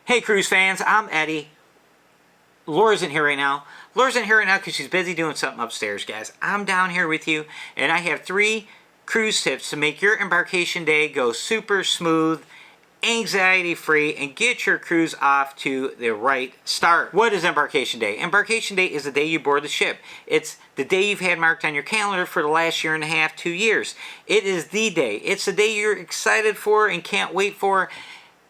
Hey cruise fans, I'm Eddie. Laura's in here right now. Laura's in here right now because she's busy doing something upstairs, guys. I'm down here with you, and I have 3 cruise tips to make your embarkation day go super smooth, anxiety-free, and get your cruise off to the right start. What is embarkation day? Embarkation day is the day you board the ship. It's the day you've had marked on your calendar for the last year and a half, 2 years. It is the day. It's the day you're excited for and can't wait for.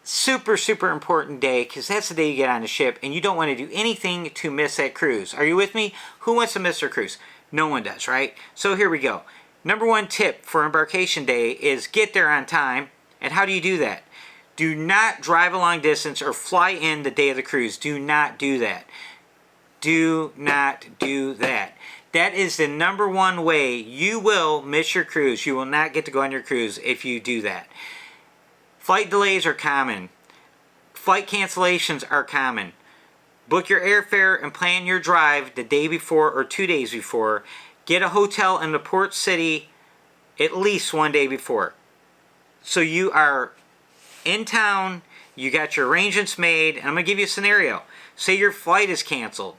Super important day, because that's the day you get on the ship and you don't want to do anything to miss that cruise. Are you with me? Who wants to miss their cruise? No one does, right? So here we go. Number 1 tip for embarkation day is get there on time. And how do you do that? Do not drive a long distance or fly in the day of the cruise. Do not do that. Do not do that. That is the number 1 way you will miss your cruise. You will not get to go on your cruise if you do that. Flight delays are common. Flight cancellations are common. Book your airfare and plan your drive the day before or 2 days before. Get a hotel in the port city at least 1 day before. So you are in town, you got your arrangements made, and I'm going to give you a scenario. Say your flight is canceled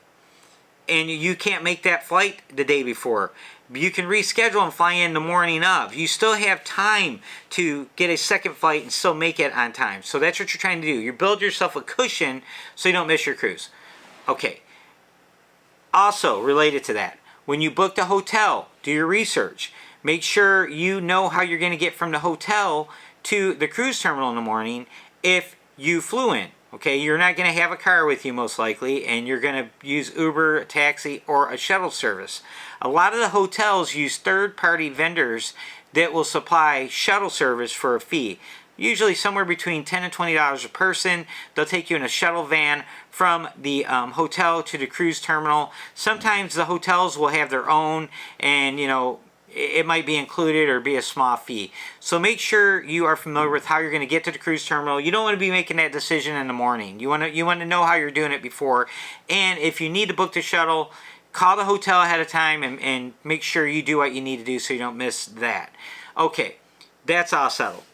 and you can't make that flight the day before. You can reschedule and fly in the morning of. You still have time to get a second flight and still make it on time. So that's what you're trying to do. You build yourself a cushion so you don't miss your cruise. Okay. Also, related to that, when you book the hotel, do your research. Make sure you know how you're going to get from the hotel to the cruise terminal in the morning if you flew in. Okay, you're not going to have a car with you most likely, and you're going to use Uber, a taxi, or a shuttle service. A lot of the hotels use third-party vendors that will supply shuttle service for a fee. Usually somewhere between $10 and $20 a person. They'll take you in a shuttle van from the hotel to the cruise terminal. Sometimes the hotels will have their own, and it might be included or be a small fee. So make sure you are familiar with how you're going to get to the cruise terminal. You don't want to be making that decision in the morning. You want to know how you're doing it before. And if you need to book the shuttle, call the hotel ahead of time and make sure you do what you need to do so you don't miss that. Okay, that's all settled.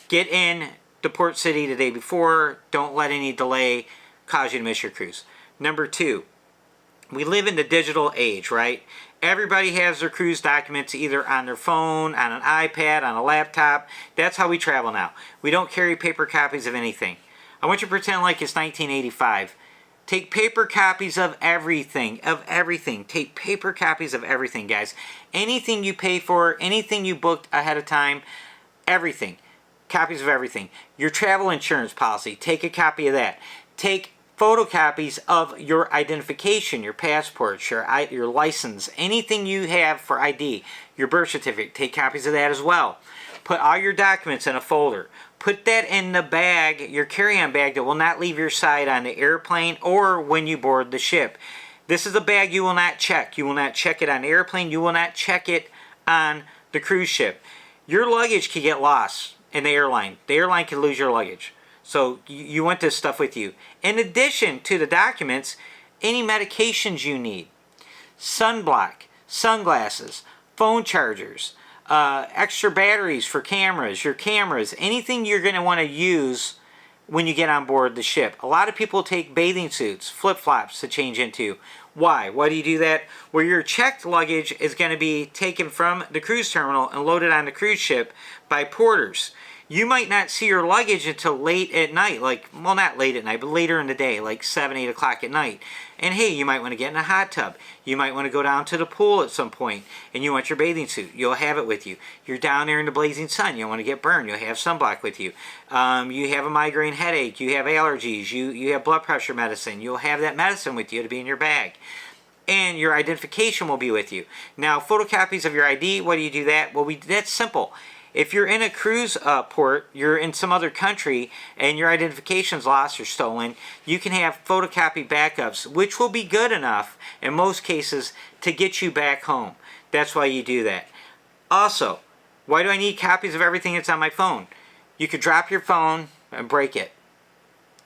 Get in to Port City the day before. Don't let any delay cause you to miss your cruise. Number 2, we live in the digital age, right? Everybody has their cruise documents either on their phone, on an iPad, on a laptop. That's how we travel now. We don't carry paper copies of anything. I want you to pretend like it's 1985. Take paper copies of everything, Take paper copies of everything, guys. Anything you pay for, anything you booked ahead of time, everything. Copies of everything. Your travel insurance policy, take a copy of that. Take photocopies of your identification, your passports, your license, anything you have for ID, your birth certificate, take copies of that as well. Put all your documents in a folder. Put that in the bag, your carry-on bag that will not leave your side on the airplane or when you board the ship. This is a bag you will not check. You will not check it on the airplane. You will not check it on the cruise ship. Your luggage can get lost in the airline. The airline can lose your luggage. So you want this stuff with you. In addition to the documents, any medications you need, sunblock, sunglasses, phone chargers, extra batteries for cameras, your cameras, anything you're going to want to use when you get on board the ship. A lot of people take bathing suits, flip-flops to change into. Why? Why do you do that? Well, your checked luggage is going to be taken from the cruise terminal and loaded on the cruise ship by porters. You might not see your luggage until late at night, well, not late at night, but later in the day, like 7, 8 o'clock at night. And hey, you might want to get in a hot tub. You might want to go down to the pool at some point, and you want your bathing suit. You'll have it with you. You're down there in the blazing sun. You don't want to get burned. You'll have sunblock with you. You have a migraine headache. You have allergies. You have blood pressure medicine. You'll have that medicine with you to be in your bag. And your identification will be with you. Now, photocopies of your ID, what do you do that? Well, that's simple. If you're in a cruise port, you're in some other country, and your identification's lost or stolen, you can have photocopy backups, which will be good enough, in most cases, to get you back home. That's why you do that. Also, why do I need copies of everything that's on my phone? You could drop your phone and break it.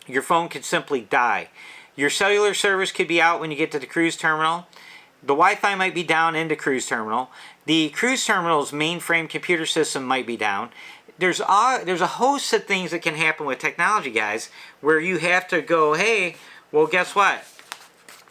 Your phone could simply die. Your cellular service could be out when you get to the cruise terminal. The Wi-Fi might be down in the cruise terminal. The cruise terminal's mainframe computer system might be down. there's a host of things that can happen with technology, guys, where you have to go, hey, well, guess what?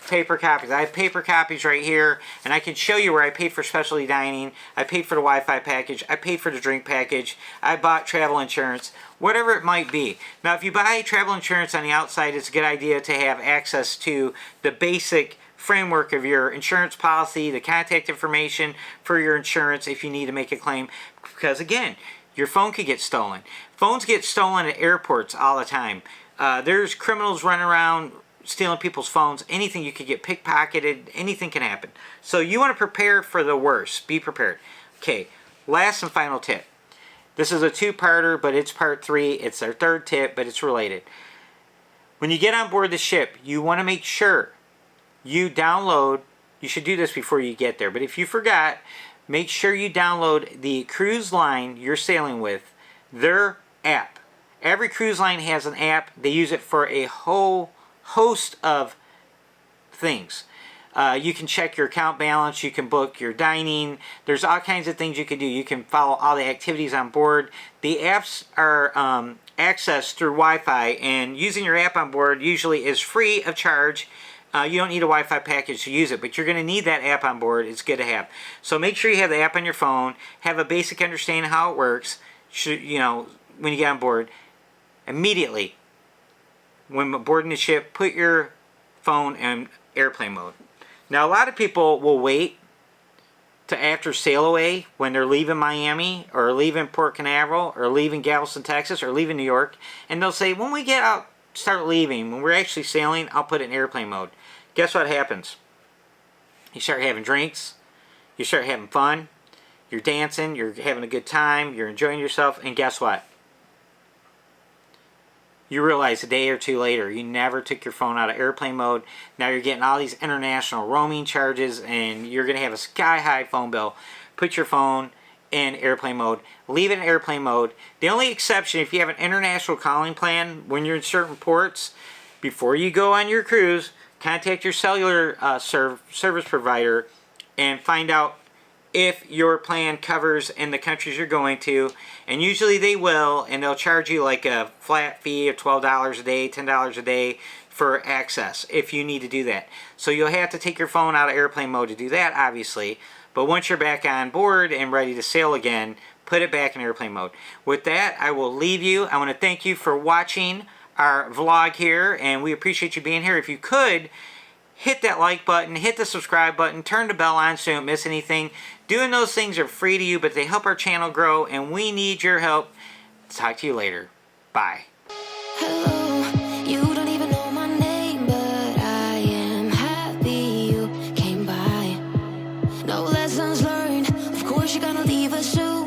Paper copies. I have paper copies right here, and I can show you where I paid for specialty dining, I paid for the Wi-Fi package, I paid for the drink package, I bought travel insurance, whatever it might be. Now, if you buy travel insurance on the outside, it's a good idea to have access to the basic framework of your insurance policy, the contact information for your insurance if you need to make a claim, because again, your phone could get stolen. Phones get stolen at airports all the time. There's criminals running around stealing people's phones. Anything, you could get pickpocketed. Anything can happen. So you want to prepare for the worst. Be prepared. Okay, last and final tip. This is a two-parter, but it's part 3. It's our third tip, but it's related. When you get on board the ship, you want to make sure you download, you should do this before you get there, but if you forgot, make sure you download the cruise line you're sailing with, their app. Every cruise line has an app. They use it for a whole host of things. You can check your account balance, you can book your dining, there's all kinds of things you can do. You can follow all the activities on board. The apps are accessed through Wi-Fi, and using your app on board usually is free of charge. You don't need a Wi-Fi package to use it, but you're going to need that app on board. It's good to have. So make sure you have the app on your phone, have a basic understanding how it works. You know, when you get on board, immediately when boarding the ship, put your phone in airplane mode. Now, a lot of people will wait to after sail away when they're leaving Miami or leaving Port Canaveral or leaving Galveston, Texas, or leaving New York, and they'll say, when we get out, start leaving, when we're actually sailing, I'll put it in airplane mode. Guess what happens? You start having drinks, you start having fun, you're dancing, you're having a good time, you're enjoying yourself, and guess what? You realize a day or two later, you never took your phone out of airplane mode. Now you're getting all these international roaming charges, and you're going to have a sky-high phone bill. Put your phone in airplane mode. Leave it in airplane mode. The only exception, if you have an international calling plan, when you're in certain ports, before you go on your cruise, contact your cellular service provider and find out if your plan covers in the countries you're going to, and usually they will, and they'll charge you like a flat fee of $12 a day, $10 a day for access if you need to do that. So you'll have to take your phone out of airplane mode to do that, obviously, but once you're back on board and ready to sail again, put it back in airplane mode. With that, I will leave you. I want to thank you for watching our vlog here, and we appreciate you being here. If you could, hit that like button, hit the subscribe button, turn the bell on so you don't miss anything. Doing those things are free to you, but they help our channel grow, and we need your help. Talk to you later. Bye. Hello, you don't even know my name, but I am happy you came by. No lessons learned, of course you're gonna leave us soon.